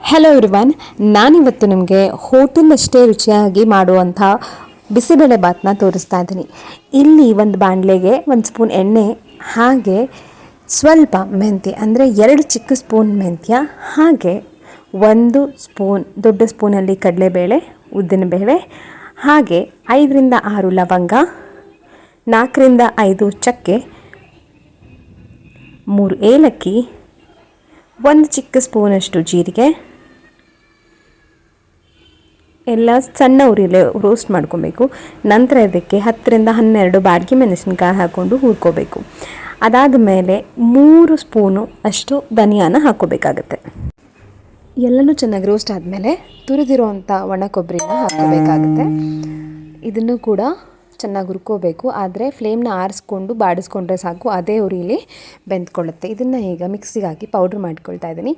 Hello everyone, ನಾನಿವತ್ತು ನಿಮಗೆ ಹೋಟೆಲ್ನಷ್ಟೇ ರುಚಿಯಾಗಿ ಮಾಡುವಂಥ ಬಿಸಿಬೇಳೆ ಬಾತನ್ನ ತೋರಿಸ್ತಾ ಇದ್ದೀನಿ. ಇಲ್ಲಿ ಒಂದು ಬಾಣಲೆಗೆ 1 ಸ್ಪೂನ್ ಎಣ್ಣೆ, ಹಾಗೆ ಸ್ವಲ್ಪ ಮೆಂತ್ಯ ಅಂದರೆ 2 ಚಿಕ್ಕ ಸ್ಪೂನ್ ಮೆಂತ್ಯ, ಹಾಗೆ 1 ಸ್ಪೂನ್ ದೊಡ್ಡ ಸ್ಪೂನಲ್ಲಿ ಕಡಲೆಬೇಳೆ, ಉದ್ದಿನಬೇಳೆ, ಹಾಗೆ 5ರಿಂದ 6 ಲವಂಗ, 4ರಿಂದ 5 ಚಕ್ಕೆ, 3 ಏಲಕ್ಕಿ, 1 ಚಿಕ್ಕ ಸ್ಪೂನಷ್ಟು ಜೀರಿಗೆ ಎಲ್ಲ ಸಣ್ಣ ಉರಿಯಲ್ಲಿ ರೋಸ್ಟ್ ಮಾಡ್ಕೊಬೇಕು. ನಂತರ ಇದಕ್ಕೆ 10ರಿಂದ 12 ಬ್ಯಾಡಗಿ ಮೆಣಸಿನ್ಕಾಯಿ ಹಾಕ್ಕೊಂಡು ಹುರ್ಕೋಬೇಕು. ಅದಾದ ಮೇಲೆ 3 ಸ್ಪೂನು ಅಷ್ಟು ಧನಿಯಾನ ಹಾಕ್ಕೋಬೇಕಾಗತ್ತೆ. ಎಲ್ಲನೂ ಚೆನ್ನಾಗಿ ರೋಸ್ಟ್ ಆದಮೇಲೆ ತುರಿದಿರೋವಂಥ ಒಣ ಕೊಬ್ಬರಿನ ಹಾಕ್ಕೋಬೇಕಾಗುತ್ತೆ. ಇದನ್ನು ಕೂಡ ಚೆನ್ನಾಗಿ ಹುರ್ಕೋಬೇಕು, ಆದರೆ ಫ್ಲೇಮ್ನ ಆರಿಸ್ಕೊಂಡು ಬಾಡಿಸ್ಕೊಂಡ್ರೆ ಸಾಕು, ಅದೇ ಉರಿಲಿ ಬೆಂದ್ಕೊಳ್ಳುತ್ತೆ. ಇದನ್ನು ಈಗ ಮಿಕ್ಸಿಗೆ ಹಾಕಿ ಪೌಡ್ರ್ ಮಾಡ್ಕೊಳ್ತಾ ಇದ್ದೀನಿ.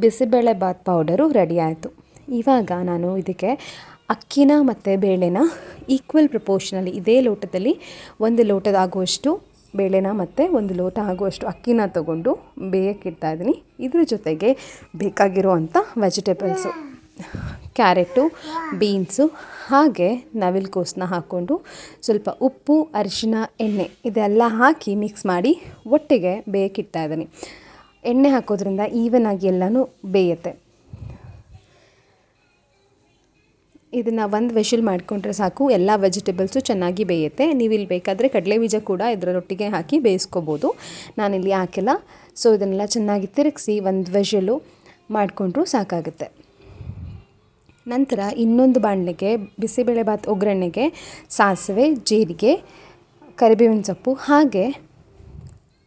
ಬಿಸಿಬೇಳೆ ಬಾತ್ ಪೌಡರು ರೆಡಿ ಆಯಿತು. ಇವಾಗ ನಾನು ಇದಕ್ಕೆ ಅಕ್ಕಿನ ಮತ್ತು ಬೇಳೆನ ಈಕ್ವಲ್ ಪ್ರಪೋರ್ಷನಲ್ಲಿ ಇದೇ ಲೋಟದಲ್ಲಿ 1 ಲೋಟದ ಆಗುವಷ್ಟು ಬೇಳೆನ ಮತ್ತು 1 ಲೋಟ ಆಗುವಷ್ಟು ಅಕ್ಕಿನ ತೊಗೊಂಡು ಬೇಯಕ್ಕಿಡ್ತಾ ಇದ್ದೀನಿ. ಇದ್ರ ಜೊತೆಗೆ ಬೇಕಾಗಿರುವಂಥ ವೆಜಿಟೇಬಲ್ಸು, ಕ್ಯಾರೆಟು, ಬೀನ್ಸು, ಹಾಗೆ ನವಿಲುಕೋಸನ್ನ ಹಾಕ್ಕೊಂಡು ಸ್ವಲ್ಪ ಉಪ್ಪು, ಅರಿಶಿನ, ಎಣ್ಣೆ ಇದೆಲ್ಲ ಹಾಕಿ ಮಿಕ್ಸ್ ಮಾಡಿ ಒಟ್ಟಿಗೆ ಬೇಯಕ್ಕಿಡ್ತಾ ಇದ್ದೀನಿ. ಎಣ್ಣೆ ಹಾಕೋದ್ರಿಂದ ಈವನ್ ಆಗಿ ಎಲ್ಲನೂ ಬೇಯುತ್ತೆ. ಇದನ್ನು 1 ವಿಶಿಲ್ ಮಾಡಿಕೊಂಡ್ರೆ ಸಾಕು, ಎಲ್ಲ ವೆಜಿಟೇಬಲ್ಸು ಚೆನ್ನಾಗಿ ಬೇಯುತ್ತೆ. ನೀವು ಇಲ್ಲಿ ಬೇಕಾದರೆ ಕಡಲೆ ಬೀಜ ಕೂಡ ಇದರೊಟ್ಟಿಗೆ ಹಾಕಿ ಬೇಯಿಸ್ಕೋಬೋದು. ನಾನಿಲ್ಲಿ ಹಾಕಿಲ್ಲ. ಸೊ ಇದನ್ನೆಲ್ಲ ಚೆನ್ನಾಗಿ ತಿರುಗಿಸಿ 1 ವಿಶಿಲು ಮಾಡಿಕೊಂಡ್ರೂ ಸಾಕಾಗುತ್ತೆ. ನಂತರ ಇನ್ನೊಂದು ಬಾಣಲೆಗೆ ಬಿಸಿಬೇಳೆ ಬಾತ್ ಒಗ್ಗರಣೆಗೆ ಸಾಸಿವೆ, ಜೀರಿಗೆ, ಕರಿಬೇವಿನ ಸೊಪ್ಪು, ಹಾಗೆ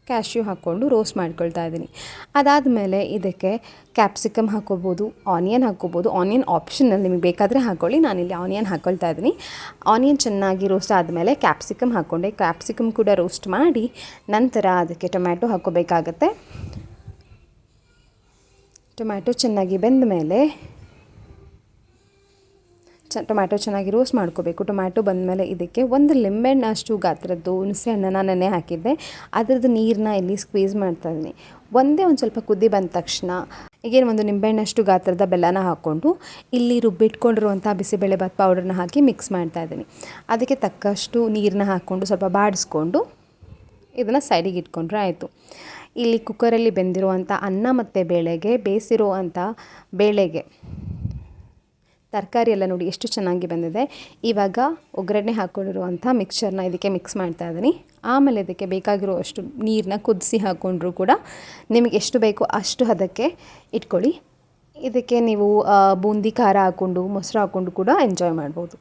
ಕ್ಯಾಶ್ಯೂ ಹಾಕ್ಕೊಂಡು ರೋಸ್ಟ್ ಮಾಡ್ಕೊಳ್ತಾ ಇದ್ದೀನಿ. ಅದಾದಮೇಲೆ ಇದಕ್ಕೆ ಕ್ಯಾಪ್ಸಿಕಮ್ ಹಾಕ್ಕೋಬೋದು, ಆನಿಯನ್ ಹಾಕ್ಕೋಬೋದು. ಆನಿಯನ್ ಆಪ್ಷನಲ್, ನಿಮಗೆ ಬೇಕಾದರೆ ಹಾಕ್ಕೊಳ್ಳಿ. ನಾನಿಲ್ಲಿ ಆನಿಯನ್ ಹಾಕ್ಕೊಳ್ತಾ ಇದ್ದೀನಿ. ಆನಿಯನ್ ಚೆನ್ನಾಗಿ ರೋಸ್ಟ್ ಆದಮೇಲೆ ಕ್ಯಾಪ್ಸಿಕಮ್ ಹಾಕ್ಕೊಂಡೆ. ಕ್ಯಾಪ್ಸಿಕಮ್ ಕೂಡ ರೋಸ್ಟ್ ಮಾಡಿ ನಂತರ ಅದಕ್ಕೆ ಟೊಮ್ಯಾಟೊ ಹಾಕ್ಕೋಬೇಕಾಗತ್ತೆ. ಟೊಮ್ಯಾಟೊ ಚೆನ್ನಾಗಿ ಬೆಂದ ಮೇಲೆ ಟೊಮ್ಯಾಟೊ ಚೆನ್ನಾಗಿ ರೋಸ್ಟ್ ಮಾಡ್ಕೋಬೇಕು. ಟೊಮ್ಯಾಟೊ ಬಂದಮೇಲೆ ಇದಕ್ಕೆ 1 ಲಿಂಬೆಹಣ್ಣು ಅಷ್ಟು ಗಾತ್ರದ್ದು ಹುಣಸೆ ಹಣ್ಣನ್ನು ನೆನೆ ಹಾಕಿದ್ದೆ. ಅದರದ್ದು ನೀರನ್ನ ಇಲ್ಲಿ ಸ್ಕ್ವೀಸ್ ಮಾಡ್ತಾಯಿದ್ದೀನಿ. ಒಂದು ಸ್ವಲ್ಪ ಕುದಿ ಬಂದ ತಕ್ಷಣ ಈಗೇನು 1 ನಿಂಬೆಹಣ್ಣಷ್ಟು ಗಾತ್ರದ ಬೆಲ್ಲನ ಹಾಕ್ಕೊಂಡು ಇಲ್ಲಿ ರುಬ್ಬಿಟ್ಕೊಂಡಿರುವಂಥ ಬಿಸಿಬೇಳೆ ಬಾತ್ ಪೌಡರ್ನ ಹಾಕಿ ಮಿಕ್ಸ್ ಮಾಡ್ತಾಯಿದ್ದೀನಿ. ಅದಕ್ಕೆ ತಕ್ಕಷ್ಟು ನೀರನ್ನ ಹಾಕ್ಕೊಂಡು ಸ್ವಲ್ಪ ಬಾಡಿಸ್ಕೊಂಡು ಇದನ್ನು ಸೈಡಿಗೆ ಇಟ್ಕೊಂಡ್ರೆ ಆಯಿತು. ಇಲ್ಲಿ ಕುಕ್ಕರಲ್ಲಿ ಬೆಂದಿರುವಂಥ ಅನ್ನ ಮತ್ತು ಬೇಳೆಗೆ, ಬೇಯಿಸಿರುವಂಥ ಬೇಳೆಗೆ ತರಕಾರಿ ಎಲ್ಲ ನೋಡಿ ಎಷ್ಟು ಚೆನ್ನಾಗಿ ಬಂದಿದೆ. ಇವಾಗ ಒಗ್ಗರಣೆ ಹಾಕ್ಕೊಂಡಿರುವಂಥ ಮಿಕ್ಸ್ಚರ್ನ ಇದಕ್ಕೆ ಮಿಕ್ಸ್ ಮಾಡ್ತಾ ಇದ್ದೀನಿ. ಆಮೇಲೆ ಇದಕ್ಕೆ ಬೇಕಾಗಿರುವಷ್ಟು ನೀರನ್ನ ಕುದಿಸಿ ಹಾಕ್ಕೊಂಡ್ರೂ ಕೂಡ ನಿಮಗೆ ಎಷ್ಟು ಬೇಕೋ ಅಷ್ಟು ಹದಕ್ಕೆ ಇಟ್ಕೊಳ್ಳಿ. ಇದಕ್ಕೆ ನೀವು ಬೂಂದಿ ಖಾರ ಹಾಕ್ಕೊಂಡು, ಮೊಸರು ಹಾಕ್ಕೊಂಡು ಕೂಡ ಎಂಜಾಯ್ ಮಾಡ್ಬೋದು.